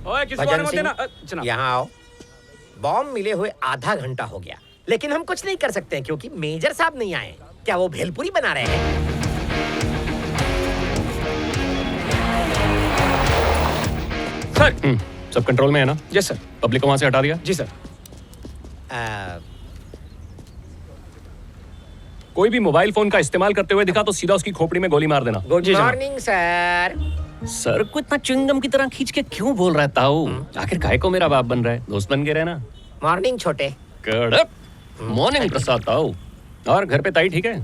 ओए किसी को भजन आने मत देना। सिंह, यहाँ आओ। बॉम्ब मिले हुए आधा घंटा हो गया, लेकिन हम कुछ नहीं कर सकते हैं क्योंकि मेजर साहब नहीं आए। क्या वो भेलपुरी बना रहे हैं? सर सब कंट्रोल में है ना? Yes sir. पब्लिक को वहां से हटा दिया? जी सर। कोई भी मोबाइल फोन का इस्तेमाल करते हुए दिखा तो सीधा उसकी खोपड़ी में गोली मार देना। Good morning sir. सर को इतना च्युइंगम की तरह खींच के क्यों बोल रहा है ताऊ? आखिर काहे को मेरा बाप बन रहा है? दोस्त बन के रहना। मॉर्निंग छोटे। कड़क मॉर्निंग प्रसाद ताऊ। और घर पे ताई ठीक है?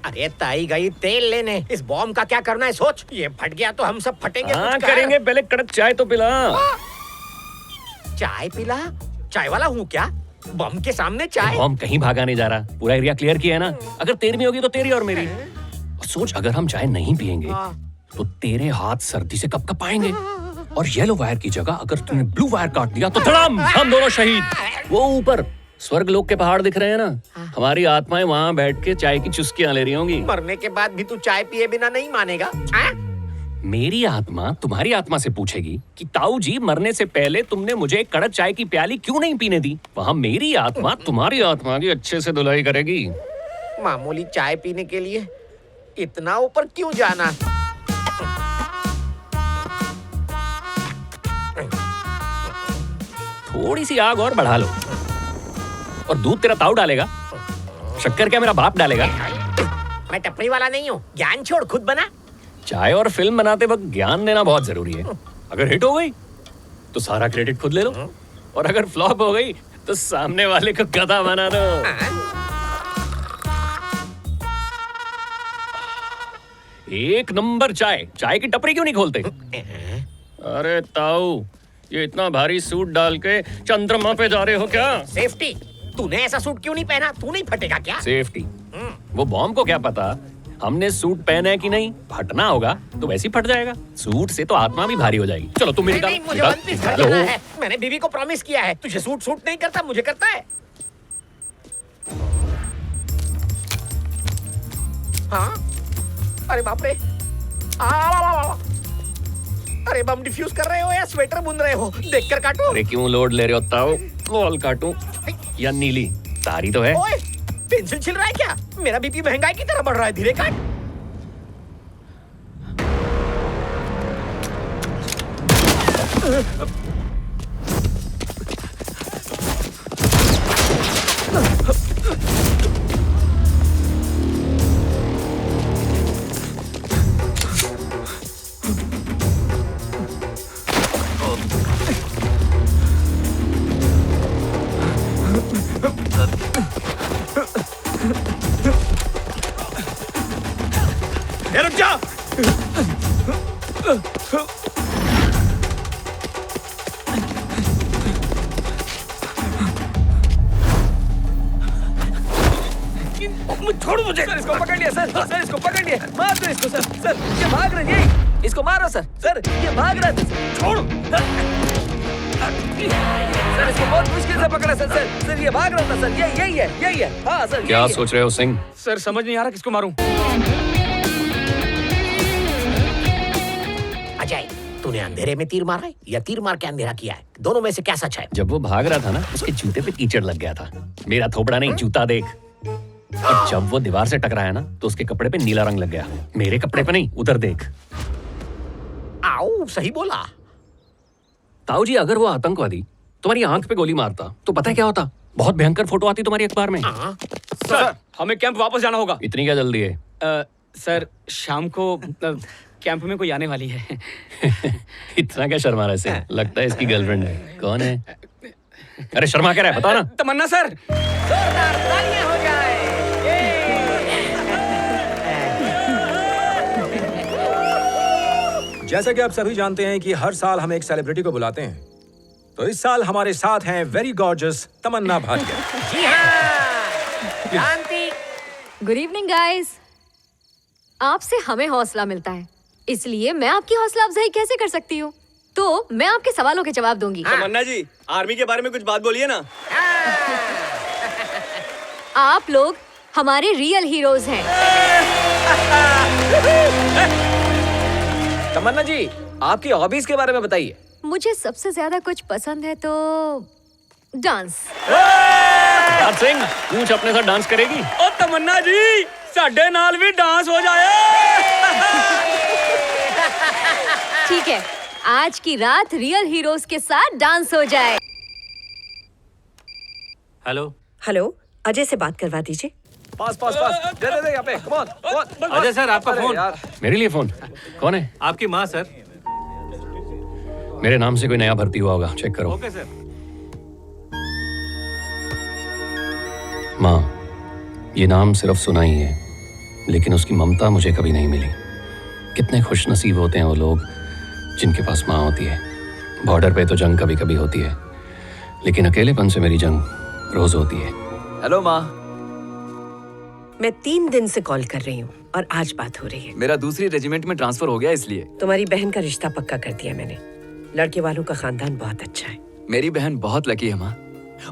अरे ताई गई तेल लेने। इस बॉम्ब का क्या करना है सोच। ये फट गया तो हम सब फटेंगे। हाँ करेंगे, पहले कड़क चाय तो पिला। चाय पिला? चाय वाला हूँ क्या? बम के सामने चाय? बम कहीं भागा नहीं जा रहा, पूरा एरिया क्लियर किया है ना। अगर तेरी में होगी तो तेरी और मेरी। सोच अगर हम चाय नहीं पियेंगे तो तेरे हाथ सर्दी से कब आएंगे। और येलो वायर की जगह अगर तूने ब्लू वायर काट दिया तो धड़ाम हम दोनों शहीद। वो ऊपर स्वर्ग लोक के पहाड़ दिख रहे हैं ना, हमारी आत्माएं वहां बैठ के चाय की चुस्कियां ले रही होंगी। मरने के बाद भी तू चाय पिए बिना नहीं मानेगा? मेरी आत्मा तुम्हारी आत्मा से पूछेगी कि ताऊ जी मरने से पहले तुमने मुझे एक कड़क चाय की प्याली क्यों नहीं पीने दी। वहां मेरी आत्मा तुम्हारी आत्मा की अच्छे से धुलाई करेगी। मामूली चाय पीने के लिए इतना ऊपर क्यों जाना? थोड़ी सी आग और बढ़ा लो। और दूध तेरा ताऊ डालेगा, शक्कर क्या मेरा बाप डालेगा? मैं टपरी वाला नहीं हूँ, ज्ञान छोड़ खुद बना। चाय और फिल्म बनाते वक्त ज्ञान देना बहुत जरूरी है। अगर हिट हो गई तो सारा क्रेडिट खुद ले लो, और अगर फ्लॉप हो गई तो सामने वाले को गधा बना दो। एक नंबर चाय। चाय की टपरी क्यों नहीं खोलते? अरे ताऊ, ये इतना भारी सूट डाल के चंद्रमा पे जा रहे हो क्या? सेफ्टी। तूने ऐसा सूट क्यों नहीं पहना? तू नहीं फटेगा क्या? सेफ्टी? वो बॉम्ब को क्या पता हमने सूट पहना है कि नहीं। फटना होगा तो वैसे ही फट जाएगा। सूट से तो आत्मा भी भारी हो जाएगी। चलो तुम नहीं, नहीं, मुझे वन पीस घर जाना है। मैंने बीवी को प्रॉमिस किया है। तुझे सूट नहीं करता, मुझे करता है। हाँ? अरे बाप रे। अरे बम डिफ्यूज कर रहे हो या स्वेटर बुन रहे हो? देखकर काटो। अरे क्यों लोड ले रहे हो ताऊ? बॉल काटूं या नीली? तारी तो है। ओए, पेंसिल छिल रहा है क्या? मेरा बीपी महंगाई की तरह बढ़ रहा है। धीरे काट। रुक जा। छोड़ मुझे। सर इसको पकड़ लिया सर। सर इसको पकड़ लिया। मार दो इसको सर। सर ये भाग रहे हैं। इसको मारो सर। सर ये भाग रहा है। छोड़। सर इसको बहुत मुश्किल से पकड़ा सर। सर ये भाग रहा था सर। यही है। हाँ सर। क्या सोच रहे हो सिंह? सर समझ नहीं आ रहा किसको मारूं। अजय, तूने अंधेरे में तीर मारा है या तीर मार के अंधेरा किया है? दोनों में से क्या सच है? जब वो भाग रहा था ना, उसके जूते पे कीचड़ लग गया था। मेरा थोपड़ा नहीं, जूता देख। और जब वो दीवार से टकराया ना तो उसके कपड़े पे नीला रंग लग गया। मेरे कपड़े पे नहीं, उधर देख। आओ, सही बोला। ताऊ जी, अगर वो आतंकवादी तुम्हारी आंख पे गोली मारता तो पता है क्या होता? बहुत भयंकर फोटो आती तुम्हारी अखबार में। सर हमें कैंप वापस जाना होगा। इतनी क्या जल्दी है? सर शाम को कैंप में कोई आने वाली है। इतना क्या शर्मा रहा है इसे? लगता है इसकी गर्लफ्रेंड है। कौन है? अरे शर्मा क्या रहा है, बता ना। तमन्ना सर। जोरदार तालियां हो जाए। जैसा कि आप सभी जानते हैं कि हर साल हम एक सेलिब्रिटी को बुलाते हैं, तो इस साल हमारे साथ हैं वेरी गॉर्जियस तमन्ना भाटिया। जी हाँ। शांति। Good evening guys. आपसे हमें हौसला मिलता है, इसलिए मैं आपकी हौसला अफजाई कैसे कर सकती हूँ? तो मैं आपके सवालों के जवाब दूंगी। तमन्ना जी, आर्मी के बारे में कुछ बात बोलिए ना। आप लोग हमारे रियल हीरोज हैं। तमन्ना जी, आपकी हॉबीज के बारे में बताइए। मुझे सबसे ज्यादा कुछ पसंद है तो डांस। राज सिंह पूछ अपने साथ डांस करेगी? ओ तमन्ना जी, साडे नाल भी डांस हो जाए। ठीक है, आज की रात रियल हीरोज के साथ डांस हो जाए। हेलो हेलो, अजय से बात करवा दीजिए। पास पास पास, दे दे दे यहाँ पे, कम ऑन। अजय सर, आपका अरे फोन। यार, मेरे लिए फोन? कौन है? आपकी माँ सर। मेरे नाम से कोई नया भर्ती हुआ होगा, चेक करो। Okay sir. माँ, ये नाम सिर्फ सुना ही है, लेकिन उसकी ममता मुझे कभी नहीं मिली। कितने खुशनसीब होते हैं वो लोग जिनके पास माँ होती है। बॉर्डर पे तो जंग कभी कभी होती है, लेकिन अकेलेपन से मेरी जंग रोज होती है। हेलो माँ। मैं 3 दिन से कॉल कर रही हूँ और आज बात हो रही है। मेरा दूसरी रेजिमेंट में ट्रांसफर हो गया इसलिए। तुम्हारी बहन का रिश्ता पक्का कर दिया मैंने। लड़के वालों का खानदान बहुत अच्छा है। मेरी बहन बहुत लकी है माँ,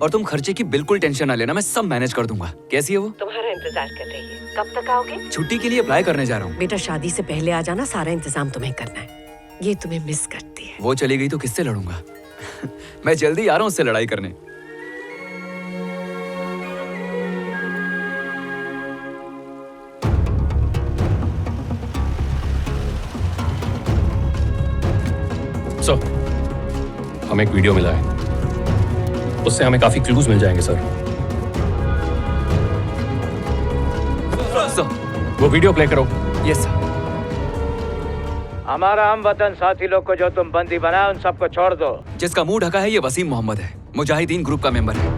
और तुम खर्चे की बिल्कुल टेंशन ना लेना, मैं सब मैनेज कर दूंगा। कैसी है वो? तुम्हारा इंतजार कर रही है। कब तक आओगे? छुट्टी के लिए अप्लाई करने जा रहा हूँ। बेटा, शादी से पहले आ जाना, सारा इंतजाम तुम्हें करना है। ये तुम्हें मिस करती है। वो चली गई तो किससे लड़ूंगा? मैं जल्दी आ रहा हूँ उससे लड़ाई करने। सर, हमें एक वीडियो मिला है, उससे हमें काफी क्लूज मिल जाएंगे सर। वो वीडियो प्ले करो। Yes sir. हमारा हम वतन साथी लोग को जो तुम बंदी बनाए उन सबको छोड़ दो। जिसका मुंह ढका है ये वसीम मोहम्मद है, मुजाहिदीन ग्रुप का मेंबर है।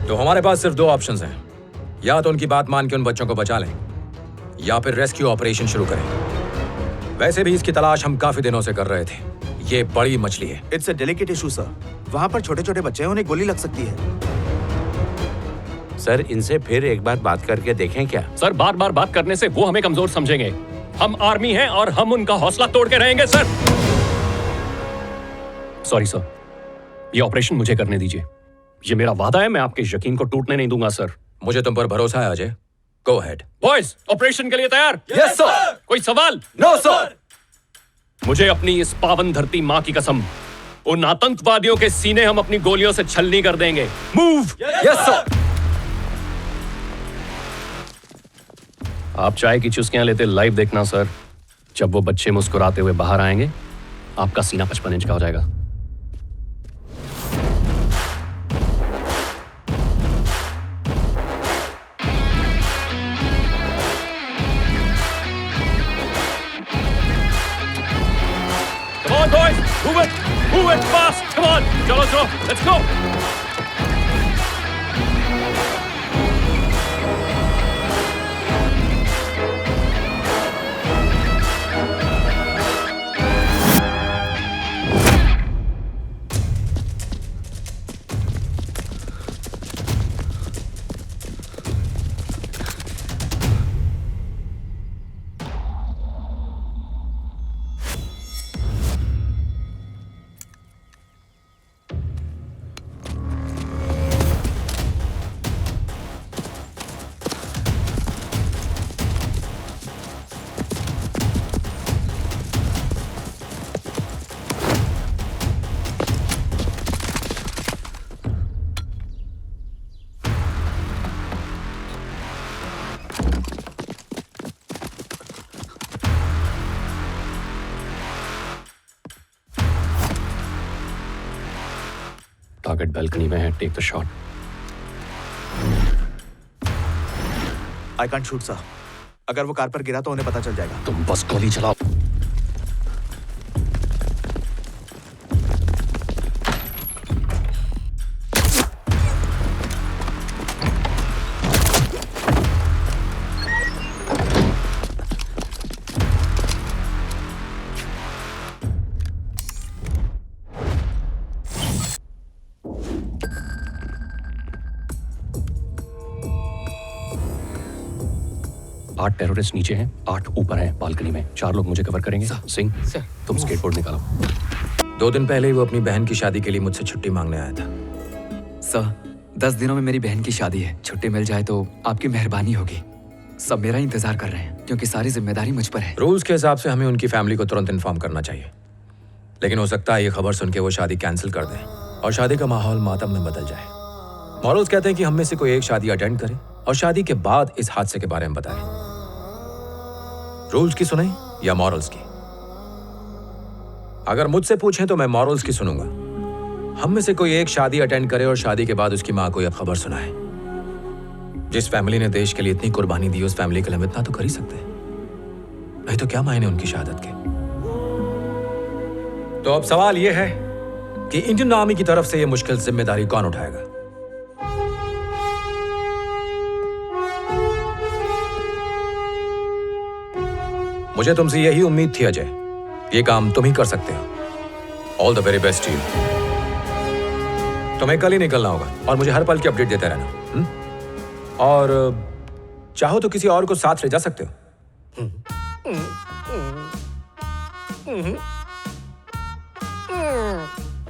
तो हमारे पास सिर्फ 2 ऑप्शंस हैं। या तो उनकी बात मान के उन बच्चों को बचा लें, या फिर रेस्क्यू ऑपरेशन शुरू करें। वैसे भी इसकी तलाश हम काफी दिनों से कर रहे थे। ये बड़ी मछली है। It's a delicate issue sir. वहाँ पर छोटे छोटे बच्चे हैं, उन्हें गोली लग सकती है। सर, इनसे फिर एक बार बात करके देखें क्या? सर, बार बार बात करने से वो हमें कमजोर समझेंगे। हम आर्मी हैं और हम उनका हौसला तोड़ के रहेंगे सर। सॉरी सर, ये ऑपरेशन मुझे करने दीजिए। ये मेरा वादा है, मैं आपके यकीन को टूटने नहीं दूंगा सर। मुझे तुम पर भरोसा है Ajay. Go ahead. Boys, operation के लिए तैयार? Yes sir. कोई सवाल? No sir. मुझे अपनी इस पावन धरती माँ की कसम, उन आतंकवादियों के सीने हम अपनी गोलियों से छलनी कर देंगे। मूव। Yes sir. आप चाय की चुस्कियां लेते लाइव देखना सर। जब वो बच्चे मुस्कुराते हुए बाहर आएंगे, आपका सीना 55 इंच का हो जाएगा। Come on boys, move it fast. Come on, चलो, let's go. टारगेट बालकनी में है, take the shot. I can't shoot sir. अगर वो कार पर गिरा तो उन्हें पता चल जाएगा। तुम बस गोली चलाओ। आठ टेररिस्ट नीचे हैं, 8 ऊपर हैं बालकनी में। 4 लोग मुझे कवर करेंगे। सिंह, तुम स्केटबोर्ड निकालो। 2 दिन पहले ही वो अपनी बहन की शादी के लिए मुझसे छुट्टी मांगने आया था। सर, 10 दिनों में मेरी बहन की शादी है। छुट्टी मिल जाए तो आपकी मेहरबानी होगी। सब मेरा ही इंतजार कर रहे हैं क्योंकि सारी जिम्मेदारी मुझ पर है। रूल्स के हिसाब से हमें उनकी फैमिली को तुरंत इन्फॉर्म करना चाहिए, लेकिन हो सकता है ये खबर सुन के वो शादी कैंसिल कर दें और शादी का माहौल मातम में बदल जाए। मॉरल्स कहते हैं कि हम में से कोई एक शादी अटेंड करे और शादी के बाद इस हादसे के बारे में बताए। रूल्स की सुने या मॉरल्स की? अगर मुझसे पूछें तो मैं मॉरल्स की सुनूंगा। हम में से कोई एक शादी अटेंड करे और शादी के बाद उसकी मां को यह खबर सुनाए। जिस फैमिली ने देश के लिए इतनी कुर्बानी दी, उस फैमिली के लिए हम इतना तो कर ही सकते हैं, नहीं तो क्या मायने उनकी शहादत के। तो अब सवाल यह है कि इंडियन आर्मी की तरफ से यह मुश्किल जिम्मेदारी कौन उठाएगा? मुझे तुमसे यही उम्मीद थी अजय, ये काम तुम ही कर सकते हो। All the very best to you. तुम्हें कल ही निकलना होगा और मुझे हर पल की अपडेट देते रहना। और चाहो तो किसी और को साथ ले जा सकते हो।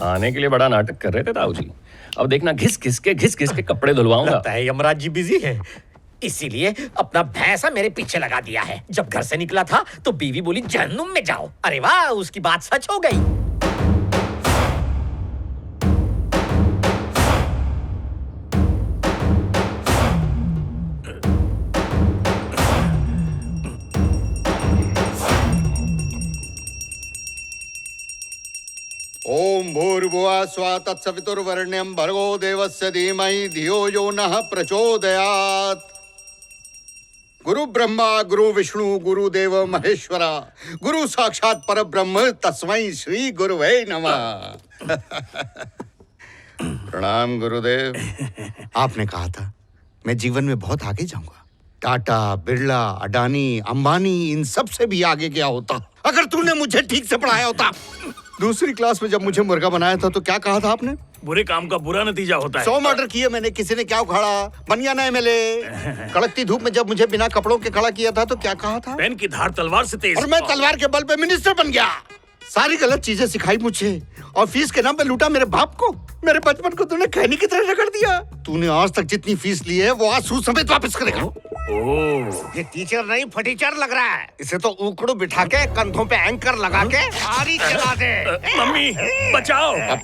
आने के लिए बड़ा नाटक कर रहे थे ताऊ जी, अब देखना घिस घिस के कपड़े धुलवाऊंगा। लगता है यमराज जी बिजी हैं, इसीलिए अपना भैंसा मेरे पीछे लगा दिया है। जब घर से निकला था तो बीवी बोली जहन्नुम में जाओ। अरे वाह, उसकी बात सच हो गई। ओम भूर्भुवः स्वः तत्सवितुर्वरेण्यं भर्गो देवस्य धीमहि धियो यो नः प्रचोदयात्। गुरु ब्रह्मा गुरु विष्णु गुरुदेव महेश्वरा गुरु साक्षात परब्रह्म तस्मै श्री गुरुवे नमः। प्रणाम गुरुदेव। आपने कहा था मैं जीवन में बहुत आगे जाऊंगा। टाटा, बिरला, अडानी, अंबानी, इन सब से भी आगे गया होता अगर तूने मुझे ठीक से पढ़ाया होता। दूसरी क्लास में जब मुझे मुर्गा बनाया था तो क्या कहा था आपने? बुरे काम का बुरा नतीजा होता है। 100 मर्डर किए मैंने, किसी ने क्या उखाड़ा? बनिया ना एमएलए। कड़कती धूप में जब मुझे बिना कपड़ों के खड़ा किया था तो क्या कहा था? पेन की धार तलवार से तेज। और मैं तलवार के बल पे मिनिस्टर बन गया। सारी गलत चीजें सिखाई मुझे और फीस के नाम पे लूटा मेरे बाप को। मेरे बचपन को तूने खैनी की तरह रगड़ दिया। तूने आज तक जितनी फीस ली है वो आज सूद समेत वापस करेगा। ये टीचर नहीं फटीचर लग रहा है। इसे तो उकड़ू बिठा के कंधों पे एंकर लगा के गाड़ी चला दे। मम्मी बचाओ।